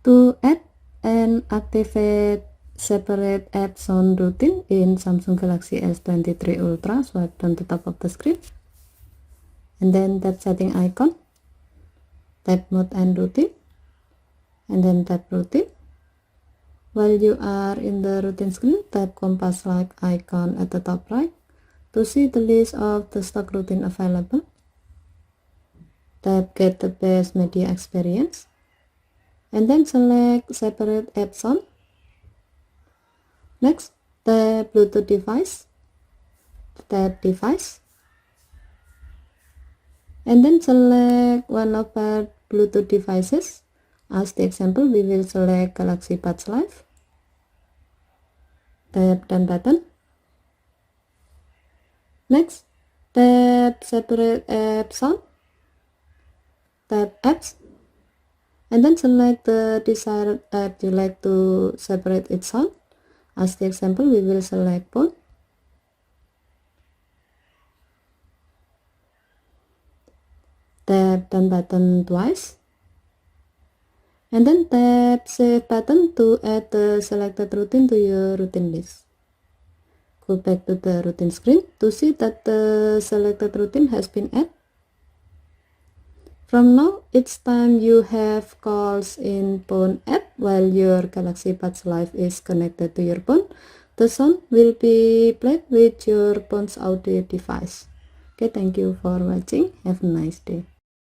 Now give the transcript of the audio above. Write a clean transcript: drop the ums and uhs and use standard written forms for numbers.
To add and activate separate apps on routine in Samsung Galaxy S23 Ultra, swipe down the top of the screen and then tap setting icon, tap mode and routine, and then tap routine. While you are in the routine screen, tap compass like icon at the top right to see the list of the stock routine available. Tap get the best media experience and then select separate apps on. Next, tap Bluetooth device, tap device, and then select one of our Bluetooth devices. As the example, we will select Galaxy Buds Live. Tap done button. Next, tap separate apps on, tap apps, and then select the desired app you like to separate its sound. As the example, we will select phone. Tap done button twice, and then tap save button to add the selected routine to your routine list. Go back to the routine screen to see that the selected routine has been added. From now, each time you have calls in phone app while your Galaxy Buds Live is connected to your phone, the sound will be played with your phone's audio device. Okay, thank you for watching. Have a nice day.